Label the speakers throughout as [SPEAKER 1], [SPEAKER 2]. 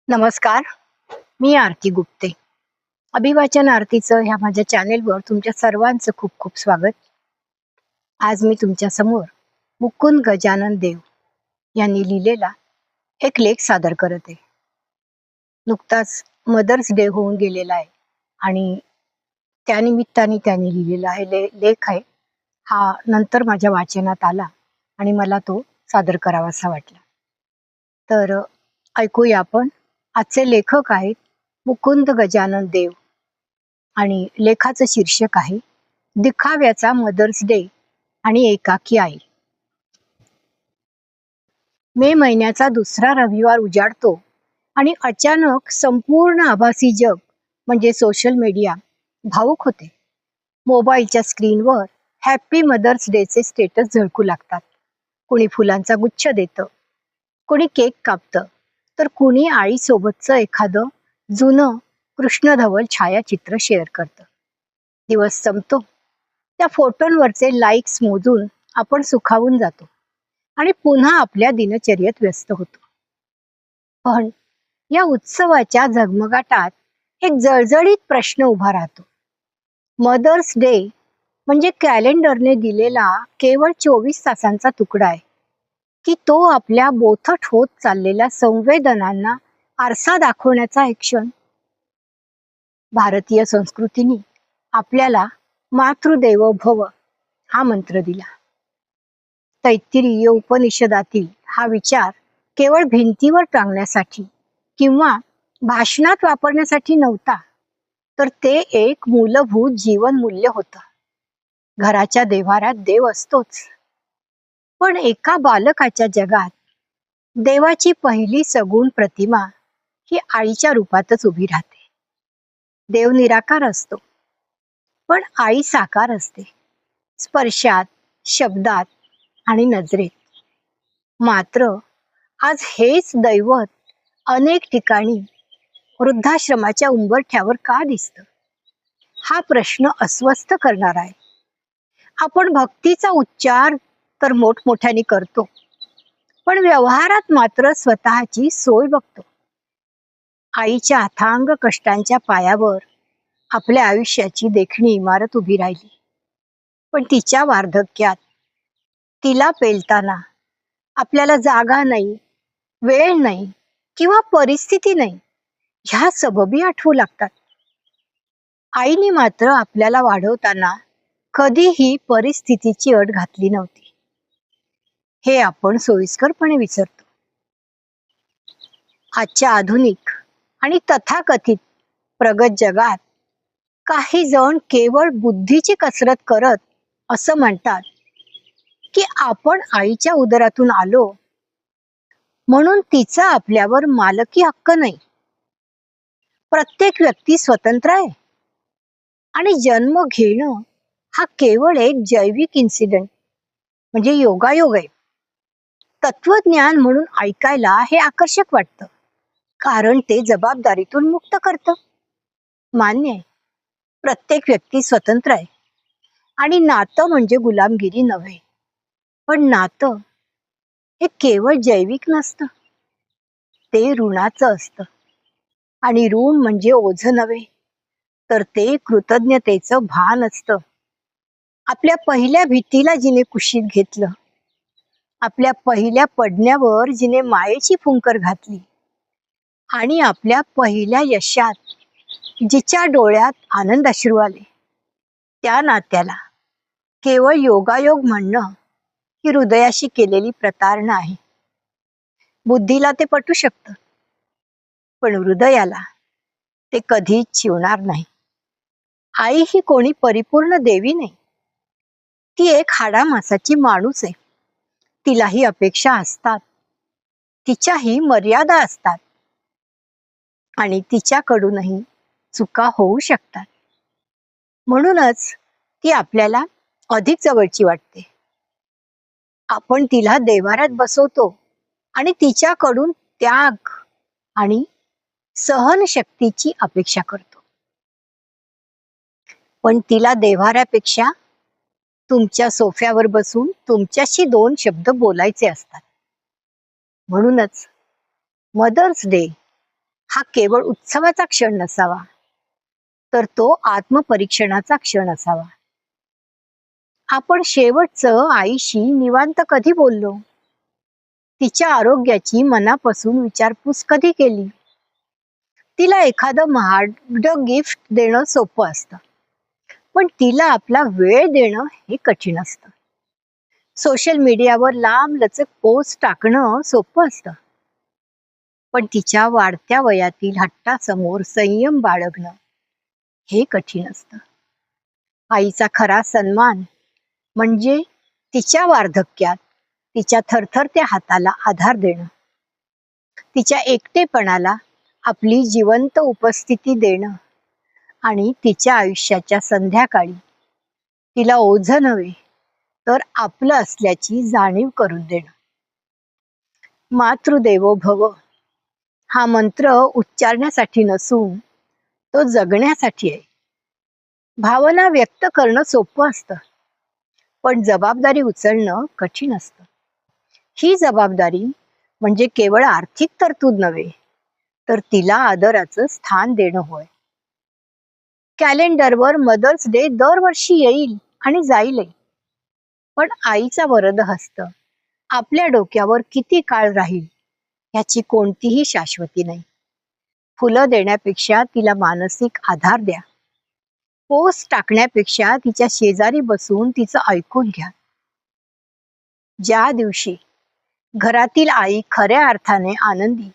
[SPEAKER 1] नमस्कार. मी आरती गुप्ते. अभिवाचन आरतीचं ह्या माझ्या चॅनेलवर तुमच्या सर्वांचं खूप खूप स्वागत. आज मी तुमच्या समोर मुकुंद गजानन देव यांनी लिहिलेला एक लेख सादर करत आहे. नुकताच मदर्स डे होऊन गेलेला आहे आणि त्यानिमित्ताने त्यांनी लिहिलेला लेख आहे. हा नंतर माझ्या वाचनात आला आणि मला तो सादर करावासा वाटला. तर ऐकूया आपण. आजचे लेखक आहेत मुकुंद गजानन देव आणि लेखाचं शीर्षक आहे दिखाव्याचा मदर्स डे आणि एकाकी आई. मे महिन्याचा दुसरा रविवार उजाडतो आणि अचानक संपूर्ण आभासी जग म्हणजे सोशल मीडिया भावुक होते. मोबाईलच्या स्क्रीनवर हॅपी मदर्स डेचे स्टेटस झळकू लागतात. कोणी फुलांचा गुच्छ देतं, कोणी केक कापतं, तर कुणी आईसोबतचं एखादं जुनं कृष्णधवल छायाचित्र शेअर करतं. दिवस संपतो. त्या फोटोंवरचे लाईक्स मोजून आपण सुखावून जातो आणि पुन्हा आपल्या दिनचर्येत व्यस्त होतो. पण या उत्सवाच्या झगमगाटात एक जळजळीत प्रश्न उभा राहतो. मदर्स डे म्हणजे कॅलेंडरने दिलेला केवळ 24 तासांचा तुकडा आहे की तो आपल्या बोथट होत चाललेल्या संवेदनांना आरसा दाखवण्याचा एक क्षण? भारतीय संस्कृतीने आपल्याला मातृदेवो भव हा मंत्र दिला. तैत्तिरीय उपनिषदातील हा विचार केवळ भिंतीवर टांगण्यासाठी किंवा भाषणात वापरण्यासाठी नव्हता, तर ते एक मूलभूत जीवन मूल्य होतं. घराच्या देव्हाऱ्यात देव असतोच, पण एका बालकाच्या जगात देवाची पहिली सगुण प्रतिमा ही आईच्या रूपातच उभी राहते. देव निराकार असतो, पण आई साकार असते, स्पर्शात, शब्दात आणि नजरेत. मात्र आज हेच दैवत अनेक ठिकाणी वृद्धाश्रमाच्या उंबरठ्यावर का दिसतं? हा प्रश्न अस्वस्थ करणारा आहे. आपण भक्तीचा उच्चार तर मोठमोठ्याने करतो, पण व्यवहारात मात्र स्वतःची सोय बघतो. आईच्या अथांग कष्टांच्या पायावर आपल्या आयुष्याची देखणी इमारत उभी राहिली, पण तिच्या वार्धक्यात, तिला पेलताना आपल्याला जागा नाही, वेळ नाही किंवा परिस्थिती नाही ह्या सबबी आठवू लागतात. आईने मात्र आपल्याला वाढवताना कधीही परिस्थितीची अट घातली नव्हती, हे आपण सोयीस्करपणे विसरतो. आजच्या आधुनिक आणि तथाकथित प्रगत जगात काही जण केवळ बुद्धीची कसरत करत असं म्हणतात की आपण आईच्या उदरातून आलो म्हणून तिचा आपल्यावर मालकी हक्क नाही. प्रत्येक व्यक्ती स्वतंत्र आहे आणि जन्म घेणं हा केवळ एक जैविक इन्सिडेंट म्हणजे योगायोग आहे. तत्वज्ञान म्हणून ऐकायला हे आकर्षक वाटतं, कारण ते जबाबदारीतून मुक्त करतं. मान्य आहे, प्रत्येक व्यक्ती स्वतंत्र आहे आणि नातं म्हणजे गुलामगिरी नव्हे. पण नातं हे केवळ जैविक नसतं, ते ऋणाचं असतं. आणि ऋण म्हणजे ओझं नव्हे, तर ते कृतज्ञतेचं भान असतं. आपल्या पहिल्या भीतीला जिने कुशीत घेतलं, आपल्या पहिल्या पडण्यावर जिने मायेची फुंकर घातली आणि आपल्या पहिल्या यशात जिच्या डोळ्यात आनंद अश्रू आले, त्या नात्याला केवळ योगायोग म्हणणं ही हृदयाशी केलेली प्रतारणा आहे. बुद्धीला ते पटू शकतं, पण हृदयाला ते कधीच शिवणार नाही. आई ही कोणी परिपूर्ण देवी नाही, ती एक हाडामासाची माणूस आहे. तिलाही अपेक्षा असतात, तिच्याही मर्यादा असतात आणि तिच्याकडूनही चुका होऊ शकतात. म्हणूनच ती आपल्याला अधिक जवळची वाटते. आपण तिला देवाऱ्यात बसवतो आणि तिच्याकडून त्याग आणि सहनशक्तीची अपेक्षा करतो. पण तिला देव्हाऱ्यापेक्षा तुमच्या सोफ्यावर बसून तुमच्याशी 2 शब्द बोलायचे असतात. म्हणूनच मदर्स डे हा केवळ उत्सवाचा क्षण नसावा, तर तो आत्मपरीक्षणाचा क्षण असावा. आपण शेवटचं आईशी निवांत कधी बोललो? तिच्या आरोग्याची मनापासून विचारपूस कधी केली? तिला एखादं महागडं गिफ्ट देणं सोपं असतं, पण तिला आपला वेळ देणं हे कठीण असतं. सोशल मीडियावर लांब लचक पोस्ट टाकणं सोपं असतं, पण तिच्या वाढत्या वयातील हट्टासमोर संयम बाळगणं हे कठीण असतं. आईचा खरा सन्मान म्हणजे तिच्या वार्धक्यात तिच्या थरथरत्या हाताला आधार देणं, तिच्या एकटेपणाला आपली जिवंत उपस्थिती देणं आणि तिच्या आयुष्याच्या संध्याकाळी तिला ओझं नव्हे तर आपलं असल्याची जाणीव करून देणं. मातृदेवो भव हा मंत्र उच्चारण्यासाठी नसून तो जगण्यासाठी आहे. भावना व्यक्त करणं सोपं असतं, पण जबाबदारी उचलणं कठीण असतं. ही जबाबदारी म्हणजे केवळ आर्थिक तरतूद नव्हे, तर तिला आदराचं स्थान देणं होय. कॅलेंडरवर मदर्स डे दरवर्षी येईल आणि जाईलही, पण आईचा वरदहस्त आपल्या डोक्यावर किती काळ राहील याची कोणतीही शाश्वती नाही. फुलं देण्यापेक्षा तिला मानसिक आधार द्या. पोस्ट टाकण्यापेक्षा तिच्या शेजारी बसून तिचं ऐकून घ्या. ज्या दिवशी घरातील आई खऱ्या अर्थाने आनंदी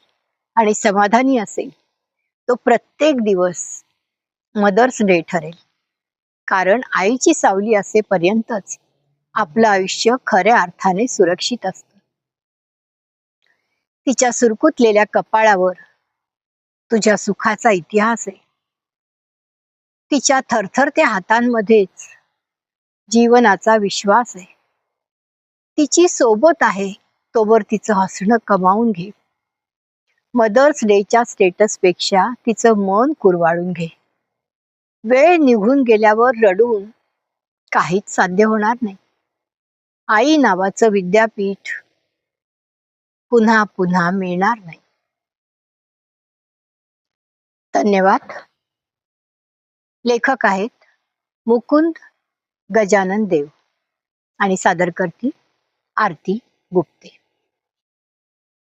[SPEAKER 1] आणि समाधानी असेल, तो प्रत्येक दिवस मदर्स डे ठरेल. कारण आईची सावली असेपर्यंतच आपलं आयुष्य खऱ्या अर्थाने सुरक्षित असतं. तिच्या सुरकुतलेल्या कपाळावर तुझ्या सुखाचा इतिहास आहे. तिच्या थरथरत्या हातांमध्येच जीवनाचा विश्वास आहे. तिची सोबत आहे तोवर तिचं हसणं कमावून घे. मदर्स डेच्या स्टेटसपेक्षा तिचं मन कुरवाळून घे. वेळ निघून गेल्यावर रडून काहीच साध्य होणार नाही. आई नावाचं विद्यापीठ पुन्हा पुन्हा मिळणार नाही. धन्यवाद. लेखक आहेत मुकुंद गजानन देव आणि सादर करती आरती गुप्ते.